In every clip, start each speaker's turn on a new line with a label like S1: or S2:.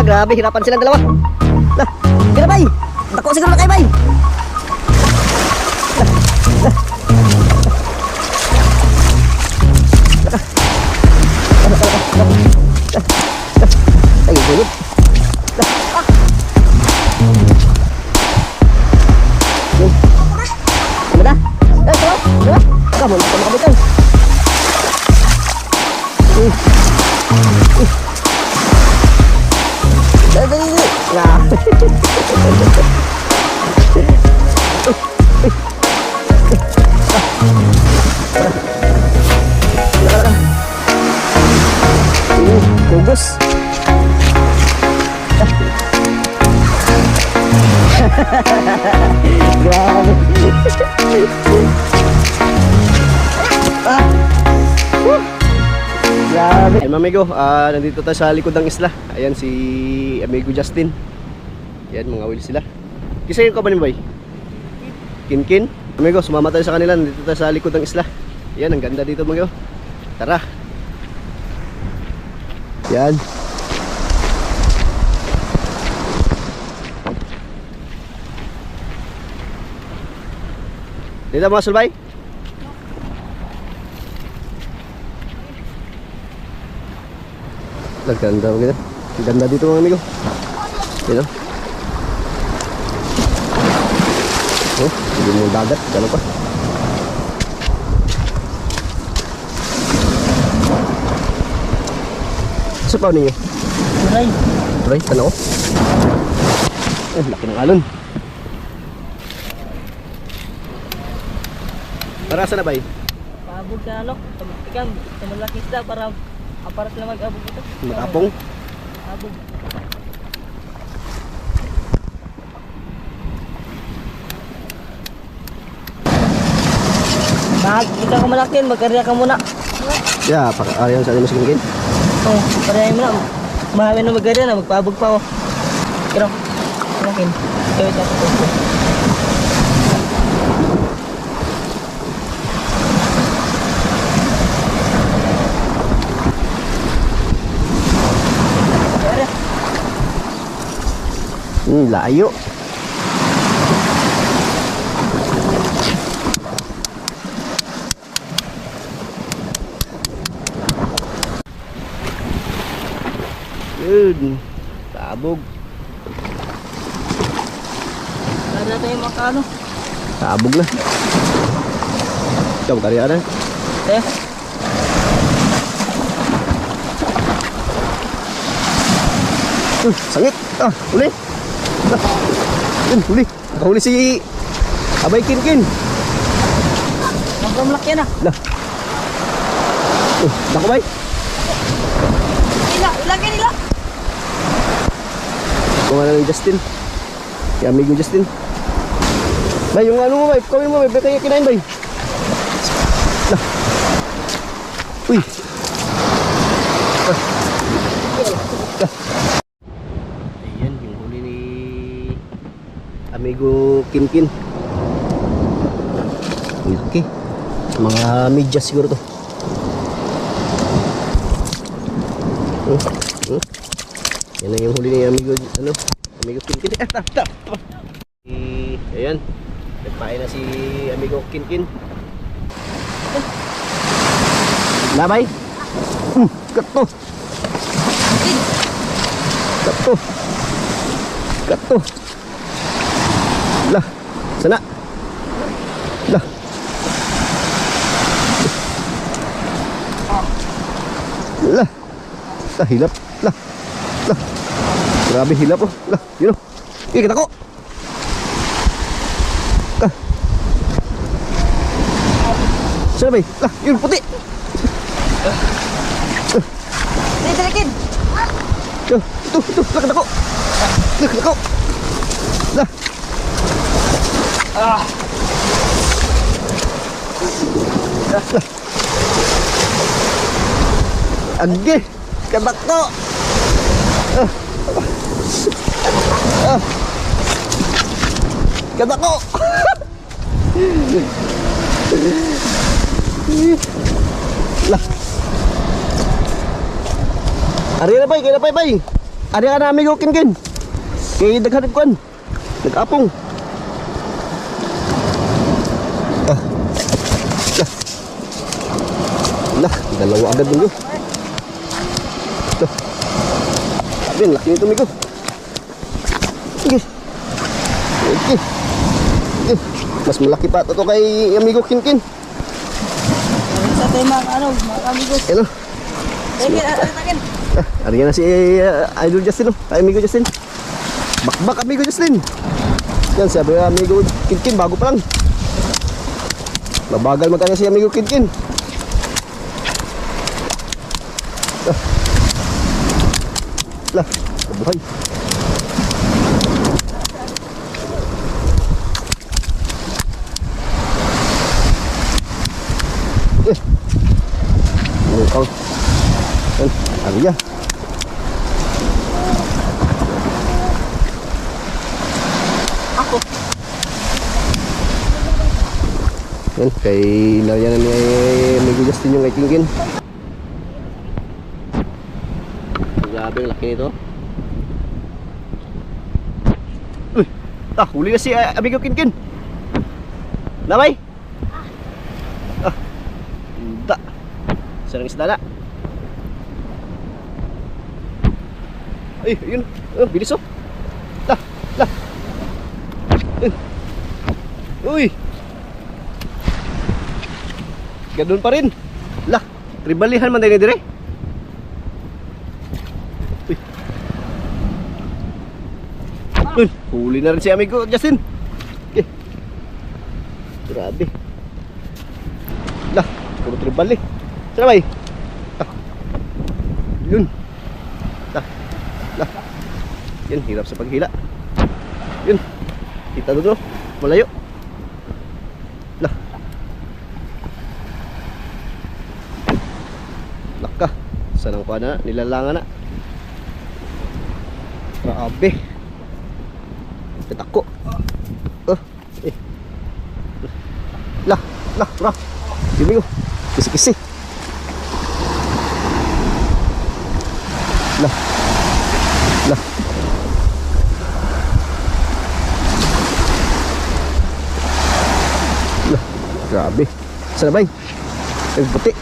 S1: grabe, hirapan silang dalawa. Lah, kaya bay. Dako siguro na kayo bay. Ay, gulod. Ano na? Eh, ito. Kamu na makabitan. Dali. Nah. Bagus. Grabe. Grabe. Ay, amigo, nandito tayo sa likod ng isla. Ayan si amigo Justin. Ayan, mga wheel sila. Kisayin ko ba ni Bay? Kinkin. Amigo, sumama tayo sa kanila. Nandito tayo sa likod ng isla. Ayan, ang ganda dito amigo. Tara. Ayan. Dito mga sulbay. Ganda gitu. Ganda dito mga amigo. Dito. Oh, hindi mo dagat, gano'n pa. Sa pa ninyo?
S2: Turay.
S1: Turay, ano ko? Eh, laki ng alon. Para saan na ba eh?
S2: Paabog ka ano? Ikaw, sa malaki isda para sila mag-abog ito.
S1: Matapong?
S2: Abog. Ikaw ka malakin, mag-area ka muna.
S1: Ya, ayaw sa atin mas kingkin.
S2: Oo, parayan mo na. Mahami na mag-area na, magpaabog pa ako. Pero, malakin. Ikaw ito ako.
S1: Layo. Yun. Tabog.
S2: Para tayo makano.
S1: Tabog na. Ikaw, karya na.
S2: Eh.
S1: Sangit. Uli. Huli. Nakahuli si Abay Kinkin.
S2: Magpamlaki na.
S1: Lah. Dako bay.
S2: Ilagay nila.
S1: Kung ano ni Justin. Si amigo Justin. Bay, yung ano mo bay. Kawin mo bay. Ba't kaya kinain bay? Lah. Uy. Lah. Ayan, yung huli ni amigo Kinkin. Okay. Mga medyas siguro to. Yan na yung huli ni amigo amigo Kinkin. Ayan. Nagpain na si amigo Kinkin. Labay. Kato. Kato. Kato. Lah. Sana. Lah. Lah. Lah, hilap. Lah. Lah. Grabe hilap oh. Lah, yun oh. Kita ko. Sana ba? Lah, yun puti.
S2: Dilikin.
S1: Yo, itu, lakad ako. Lakad ako. Lah. Agi, kabak to. Kabak ko. Lah. Ari na bay, kaya na bay. Ari ka na amigo Kinkin. Kay daghan kuan. Nag-apong. Ah. Lah, dalawa agad amigo. Tuh. Sabi, laki nito amigo. Sige. Sige. Sige. Mas malaki pa ito kay amigo Kinkin.
S2: Sa tayo mga amigos.
S1: Hello.
S2: Sige, atakin.
S1: Ari na si Idol Justin, amigo Justin. Bakbak amigo Justin. Yan sabi amigo Kinkin bago pa lang. Mabagal magkaya si amigo Kinkin. Lah, buhay. Lukaw. Yan, ari ya.
S2: Ako.
S1: Yan, kay nariyan ni amigo Justin yung kay Kinkin. Grabe ang laki nito. Uy, huli na si amigo Kinkin. Namay? Hindi. Sarang isda na. Ay, yun. Bilis oh. Lah, lah. Uy. Ganun pa rin. Lah, tribalihan man tayo dire. Uy. Uy, huli na rin si amigo Justin. Okay. Grabe. Lah, puro tribali. Sana bay. Ah. Yun. Lah. Lah. Yan, hirap sa paghila. Yun. Kita doon, malayo. Lah. Laka. Sanang pa na, nilalangan na. Grabe. Tatako. Eh. Lah, lah, bro. Yumi ko. Kisi-kisi. Lah. Lah. Lah. Grabe. Sana bay. Ang puti.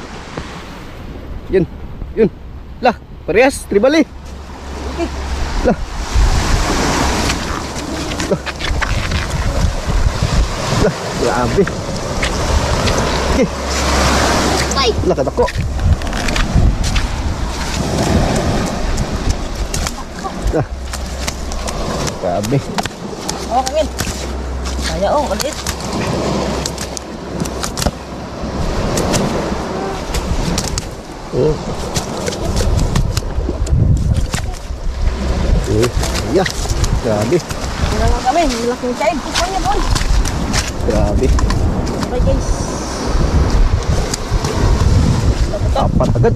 S1: Yun. Yun. Lah. Parehas. Tribali. Lah. Lah. Lah. Grabe. Okay.
S2: Bye.
S1: Lah, katako. Lah. Grabe.
S2: Oh, Kangin. Kaya oh, kalit.
S1: Oh. Ya, grabe.
S2: Tingnan lang kami, malaking kaib. Kukuha niya doon.
S1: Grabe.
S2: Bye guys.
S1: Apat agad.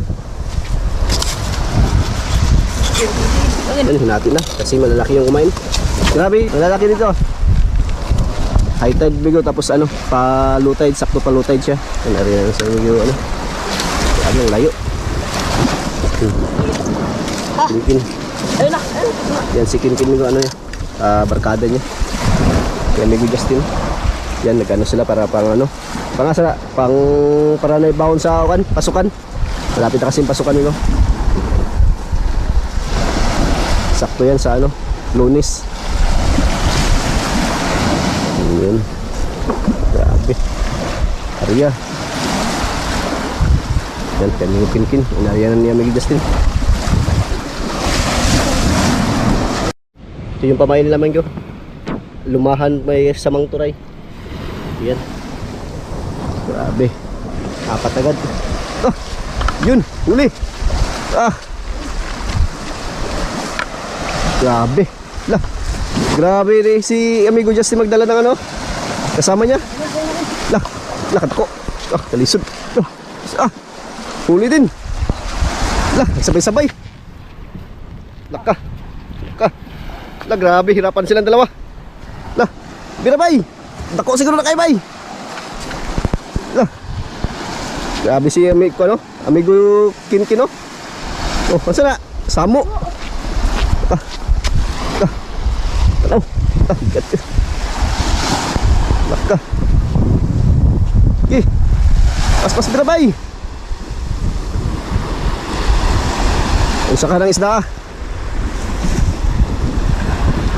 S2: Kangin.
S1: Yan, hinati na. Kasi malalaki yung kumain. Grabe, malalaki dito. High tide bigo, tapos ano, pa low tide, sakto pa low tide siya. Yan, ari na sa bigo, ano. Grabe, ang layo. Kinkin.
S2: Ayun na.
S1: Yan, si Kinkin bigo, ano yan. Barkada niya. Yan, amigo Justin. Yan, nag-ano sila para pang ano. Pangasara, para na ibahon sa pasukan. Malapit na kasi yung pasukan nilo. Sakto yan sa ano, Lunes. Yun. Grabe. Arya. Yan, kanyang Kinkin. Inariyanan niya amigo Justin. Ito yung pamain naman ko. Lumahan may samang turay. Yan. Grabe. Apat agad. Ah, yun, huli. Ah. Grabe. Lah. Grabe rin si amigo Justin magdala ng ano. Kasama niya. Lah, lakad ko. Ah, kalisod. Ah. Huli din. Lah, sabay-sabay. Laka. Laka. Lah, grabe, hirapan silang dalawa. Lah, bira bay. Dako siguro na kayo bay. Lah. Grabe si amigo ko, no? Amigo Kinkin, no? Oh, masa na? Samo. Tanaw. Bigat. Laka. Okay. Pas-pas drabay. Usa ka ng isda.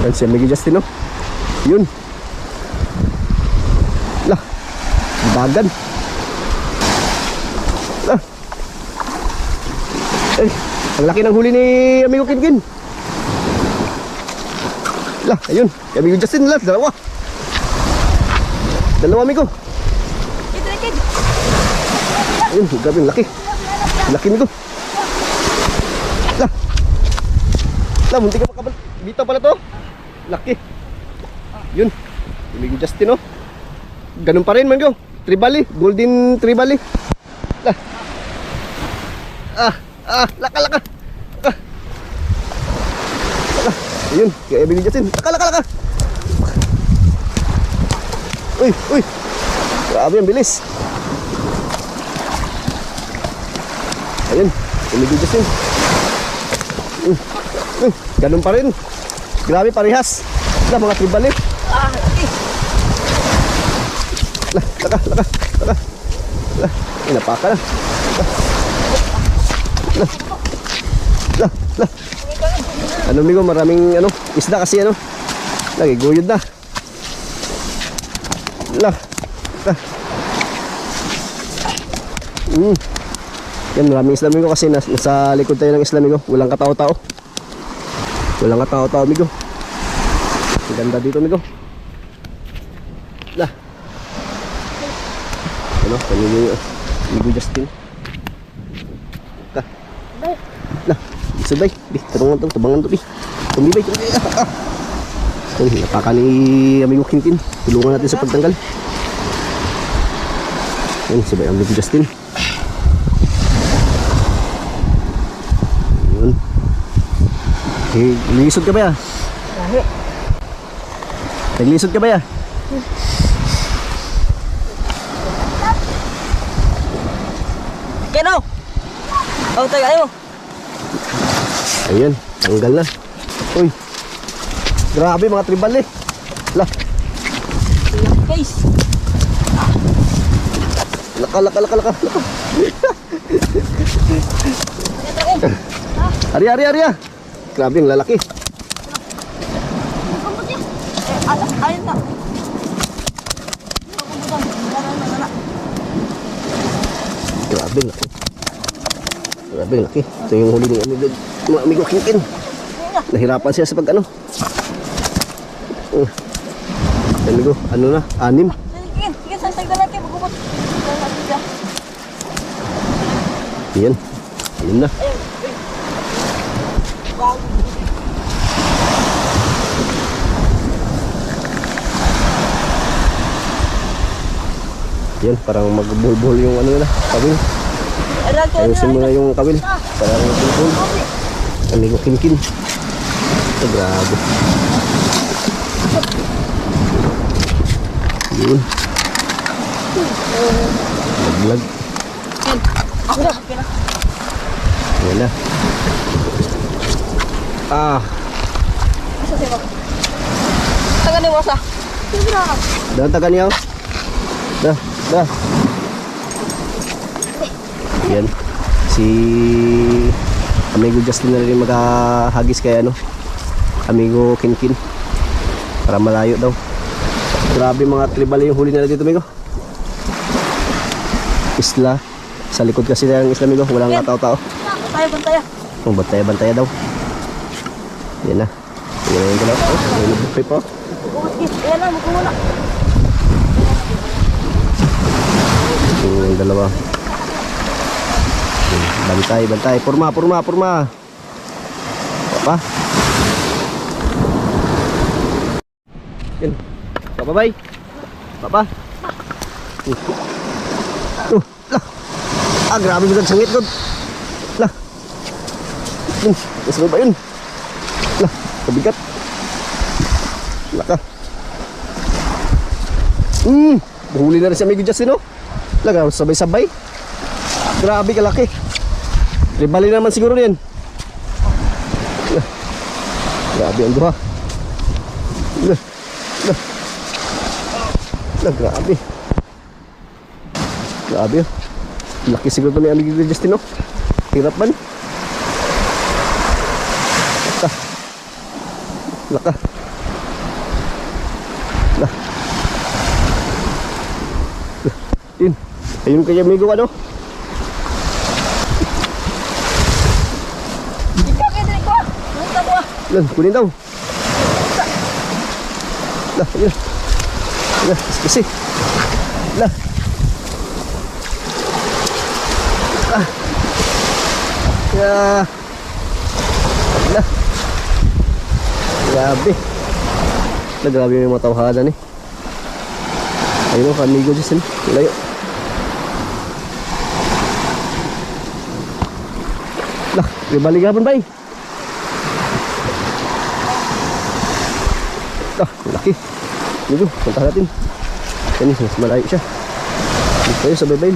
S1: Ayan si Miguel Justin, no? Yun. Lah. Dagan. Lah. Eh, ang laki ng huli ni Amigo Kinkin. Lah, ayun. Si Amigo Justin, lah. Dalawa. Dalawa, Amigo. Ayun, grabe yung laki. Laki nito. Lah. Lah, munti ka makabal. Dito pala to. Laki. Yun. Amigo Justin, oh. Ganun pa rin, Mango. Tribali. Golden tribali. Lah. Laka. Laka. Ayun, kaya Amigo Justin. Laka. Uy. Grabe ang bilis. Ayun, Amigo Justin. Ganun pa rin. Grabe, parehas. Lah, mga tribali. Laka. Lah, inapaka na. Lah. Ano, Amigo, maraming isda kasi lagi guyod na. Lah. Yan, maraming isla, Amigo, kasi nasa likod tayo ng isla, Amigo. Walang katao-tao. Amigo. Ang ganda dito, Amigo. Lah. Amigo Justin. Lah, isabay. Tubangan to. Tumibay. Napaka ni Amigo Kinkin. Tulungan natin sa pagtanggal. Yan, sabay ang Amigo Justin. Yun. Eh, naglisod ka ba ya? Naglisod ka ba ya?
S2: Keno! Oh, tayo ayo.
S1: Ayan, tanggal na. Uy. Grabe, mga tribal eh. Lah.
S2: Guys.
S1: Laka. Ari. Grabe yung lalaki.
S2: Ayun na.
S1: Grabe yung laki. Ito yung huli ng Amigo Kinkin. Nahirapan siya sa pag Amigo, na? 6.
S2: Sige, sasag na natin. Magubot.
S1: Yan. 6 na. Yan, parang magbuhol yung nila, kawil. Ayusin mo na yung kawil. Parang magbuhol. Amigo Kinkin. Ito, grabe. Yun. Laglag.
S2: Ako na.
S1: Yan na.
S2: Isa siya ba? Tagan ni Wasa.
S1: Dahan tagan niya. Dah. Yan. Si Amigo Justin na rin maghahagis kay Amigo Kinkin. Para malayo daw. Grabe mga tribal yung huli nila dito, Amigo. Isla. Sa likod kasi ng isla, Amigo. Walang tao-tao.
S2: Bantaya.
S1: Bantaya daw. Yan na. Yan na yung dalaw. May nabukay pa.
S2: Yan na, magkumula.
S1: Yung dalawa. Bantay. Purma. Papa. Yan. Bye. Papa. Lah. Grabe bigat sangit ko. Lah. Masama ba yun? Lah, kabigat. Laka. Buhuli na rin si Amigo Justin, no? Laga, sabay-sabay. Grabe kalaki. Ribali naman siguro yan. Grabe ang duha. Lah. Lah. Lah, grabe. Grabe. Laki siguro ni Amigo Justin, no? Hirap man. Laka. Laka. Lah. Lah. Yun. Ayun kaya Amigo, ano? Lan, kunin daw. Lah, yun. Lah, kasi. Lah. Ah. Ya. Lah. Grabe. Lah, grabe yung mga tawhada ni. Ayun o, Amigo Justin. Layo. Lah, ibaligapan ba eh? Ah, laki. Amigo, punta natin. Yan, mas malayo siya. Dito tayo sa baybayin.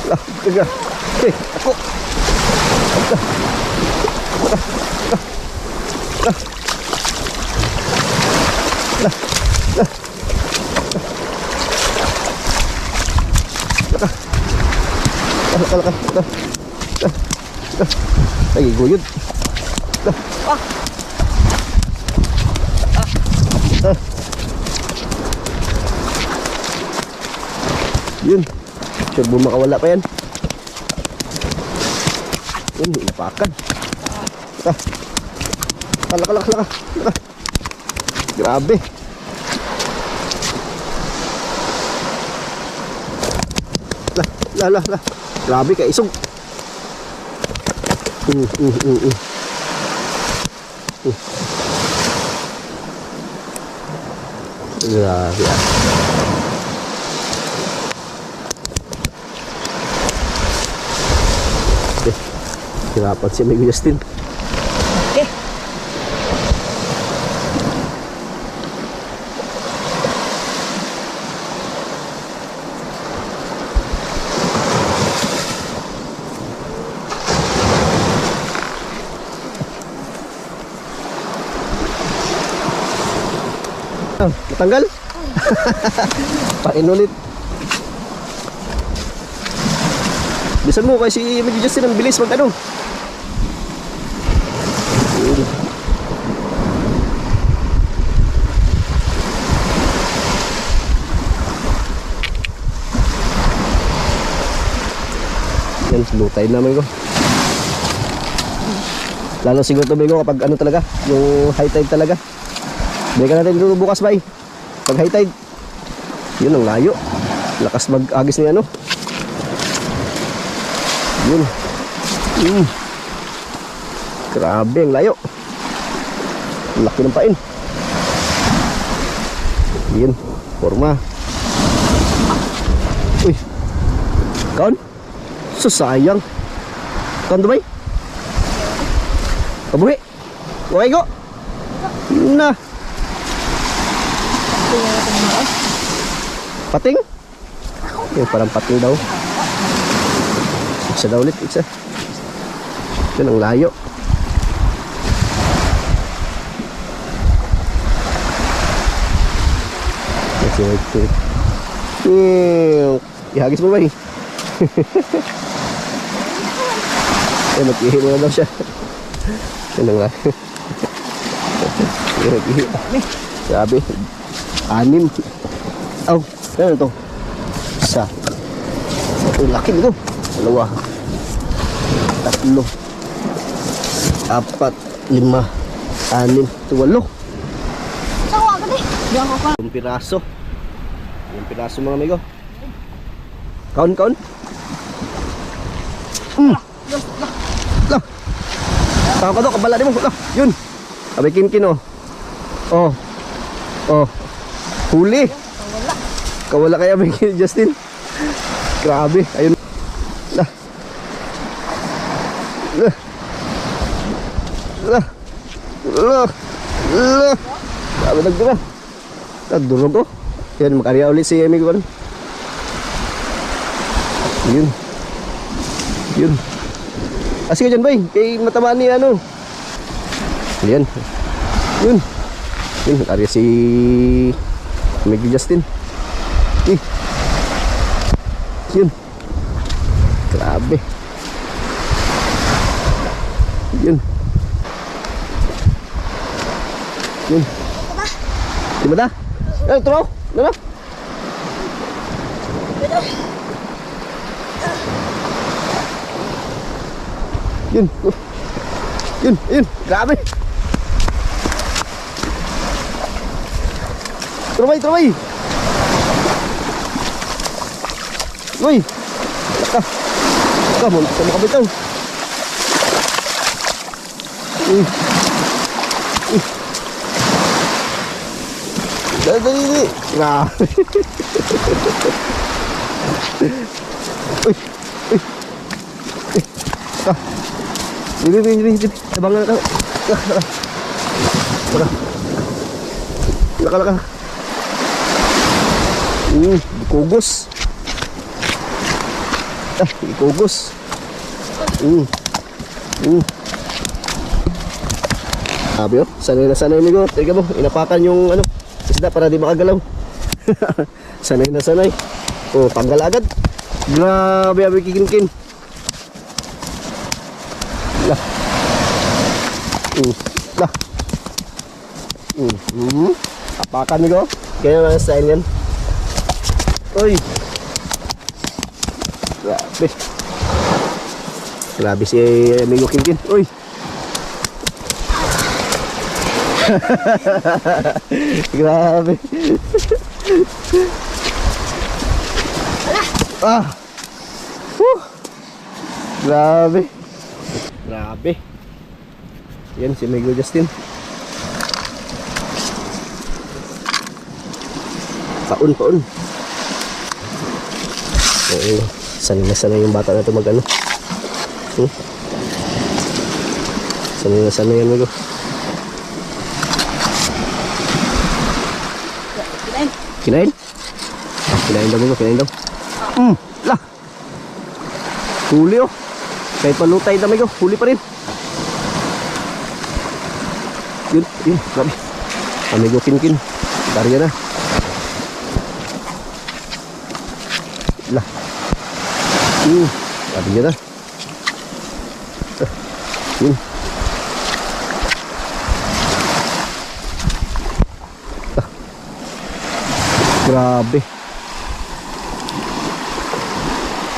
S1: Ah, tiga. Okay, ako. Ah. Ah. Ah. Ah. Ah. Laka. Laka, laka. Ah. Ah. Ay, guyod. Ah. Ah. Ah. Yun. Sure mo makawala pa yan. Yun, inapakan. Ah. Laka, laka, laka. Laka. Grabe. Lah. Grabe ka isog. Grabe ah. Okay. Hirapan si Amigo Justin.
S2: Okay.
S1: Ah, natanggal? Painulit. Bisan mo kasi Amigo Justin ang bilis mag ano. Yan, slow tide namin ko. Lalo siguro to Bigo kapag ano talaga, yung high tide talaga. Balikan natin dito bukas ba eh. Pag high tide. Yun ang layo. Lakas mag-agis ni ano. Yun. Grabe ang layo. Laki ng pain. Yun. Forma. Uy. Kaon? Susayang. Kaon ba? Kabuhi. Okay go. Na. Pating? Yung parang pating daw. Isa daw ulit, isa. Yun ang layo. Wait. Ihagis mo ba eh? Eh, mag-ihi mo na daw siya. Yun ang layo. Mag-ihi. Sabi, 6. Oh, ano ito? Isa. Ito, laki nito. 2. 3. 4. 5. 6. 8.
S2: Sawa ka di. Diyan ko ka.
S1: Yung piraso. Yung piraso mga amigo. Kaon. Lah. Tama ka daw, kabala di mo. Lah, yun. Abay kin oh. Oh. Huli. Kawala kaya ba Justin? Grabe. Ayun. Lah. Grabe nagdura. Nagdurog ko. Yan, makarya ulit si Amigo. Yun. Kasi ka dyan, bay. Kay matamaan ni ano. Yan. Yun. Yun. Arya si Amigo Justin. Yun. Grabe. Yun. Yun. Di ba da? Ano, tumaw? Ano? Yun. Yun. Yun. Grabe. Trumay, trumay. Uy. Laka. Laka, muntik sa makabitaw. Dali, dali, dali. Grabe. Uy. Uy. Laka. Dili, dili, dili, dili. Tabangan ka. Laka, laka. Laka, laka. Ikugos. Ikugos. Sabi oh, sanay na sanay Amigo. Teka mo, inapakan yung ano, isda para di makagalaw. Sanay na sanay. Oh, tanggal agad. Grabe, abi kikinkin. Lah. Lah. Apakan Amigo. Kaya naman style yan. Uy. Grabe. Grabe si Amigo Kinkin. Uy. Grabe. Ah. Grabe. Grabe. Yan si Amigo Justin. Paun. Sanay na sanay yung bata na ito mag ano. Sanay na sanay yan Amigo. Kinain? Kinain daw Amigo, kinain daw. Lah. Huli oh. Kahit palutay daw Amigo, huli pa rin. Yun, grabe. Amigo Kinkin. Darya na. Lah. Grabe niya na. Yun. Grabe.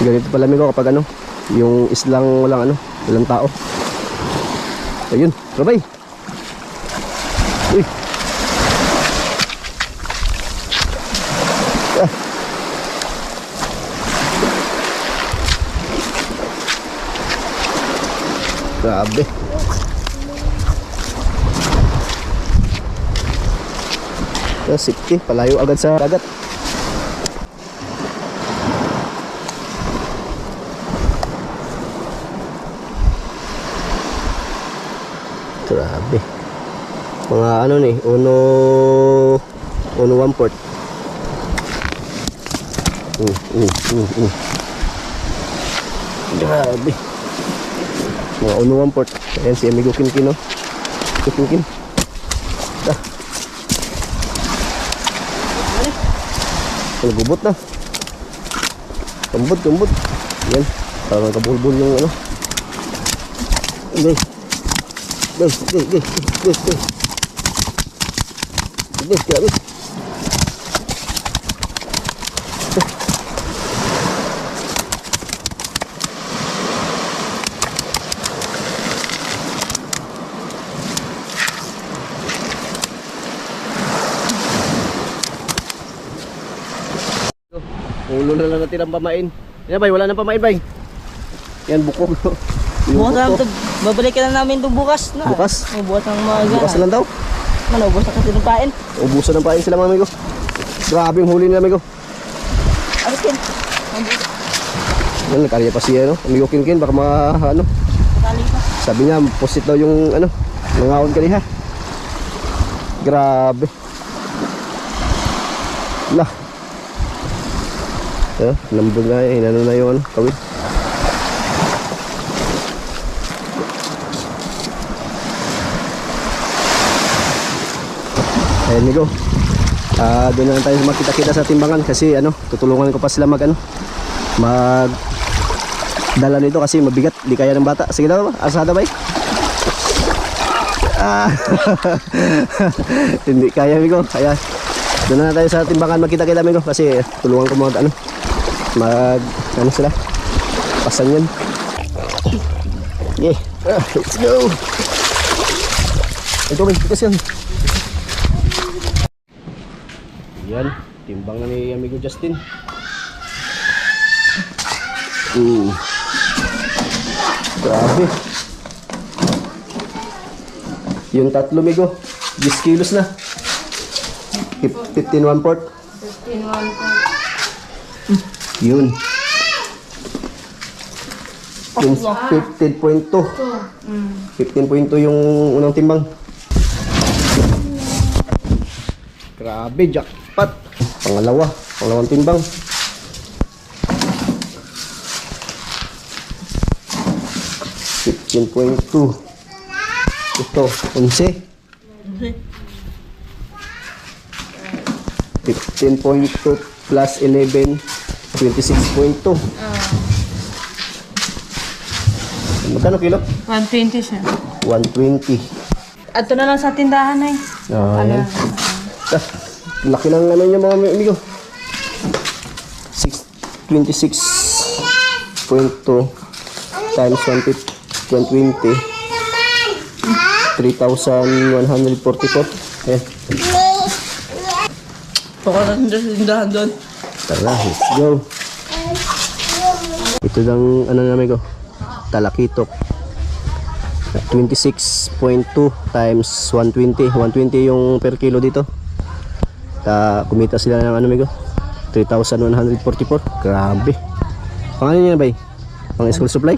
S1: Ganito pala Amigo kapag ano, yung islang walang ano, walang tao. Ayun, rabay. Uy. Grabe. Safety, palayo agad sa dagat. Grabe. Mga ano ni, uno 1/4. Grabe. Mga uno 1/4. Ayan si Amigo Kinkin no. Kinkin. Gubot na. Kambot. Yan. Parang kabulbul yung ano. Gay. Grabe. Ulo na lang natin ang pamain. Yan bay, wala nang pamain bay. Yan bukog.
S2: Bukas na lang ito. Babalikan na namin ito bukas na.
S1: Bukas?
S2: Bukas ng mga gana.
S1: Bukas na lang daw.
S2: Ano, ubos na kasi ng pain.
S1: Ubusan ng pain sila mga amigo. Grabe yung huli nila amigo.
S2: Arikin.
S1: Yan, nagkarya pa siya no. Amigo Kinkin, baka ano.
S2: Matali pa.
S1: Sabi niya, posit daw yung ano, nangaon ka niya. Grabe. Lah. Lambog na, hinano na yung ano, kawin. Ayan, amigo. Doon na lang tayo makita-kita sa timbangan kasi tutulungan ko pa sila mag dala nito kasi mabigat, di kaya ng bata. Sige na ba? Asada ba? Hindi kaya, amigo. Kaya doon na tayo sa timbangan magkita-kita, amigo, kasi tulungan ko mag sila pasan yan. Yeah, let's go. Ito, may tikas yan. Yan, timbang na ni amigo Justin. Grabe. Yung tatlo, amigo, 10 kilos na. 15 1/4.
S3: 15 1/4.
S1: Yun. 15.2. 15.2 yung unang timbang. Grabe, jackpot. Pangalawang timbang. $15.2. Ito, 11. 15.2 plus 11, 26.2. Magkano kilo?
S3: 120 siya.
S1: 120.
S3: Ato na lang sa tindahan eh.
S1: Ayan. Laki ng niya, mga amigo. 26.2 times 120. 3,144. Ayan.
S2: Baka natin sa tindahan doon.
S1: Tara, let's go. Ito lang, amigo, talakitok. 26.2 times 120. 120 yung per kilo dito. Kumita sila ng amigo, 3,144. Grabe. Pangalan niya ba? Pang school supply?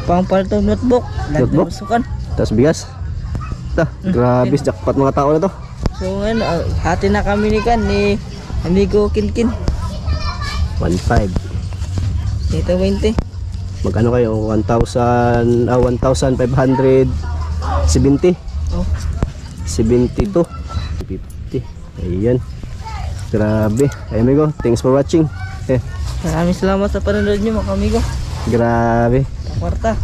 S2: Pangpaltong notebook.
S1: Notebook?
S2: Masukan.
S1: Tapos bigas. Grabe, jackpot mga tao na to.
S2: So ngayon, hati na kami ni amigo Kinkin.
S1: 1.5.
S2: Dito 20.
S1: Magkano kayo? 1,570.
S2: Oh.
S1: 72. 50. Ayan. Grabe. Ay, amigo, thanks for watching.
S2: Maraming salamat sa panonood nyo, mga amigo.
S1: Grabe.
S2: Kwarta.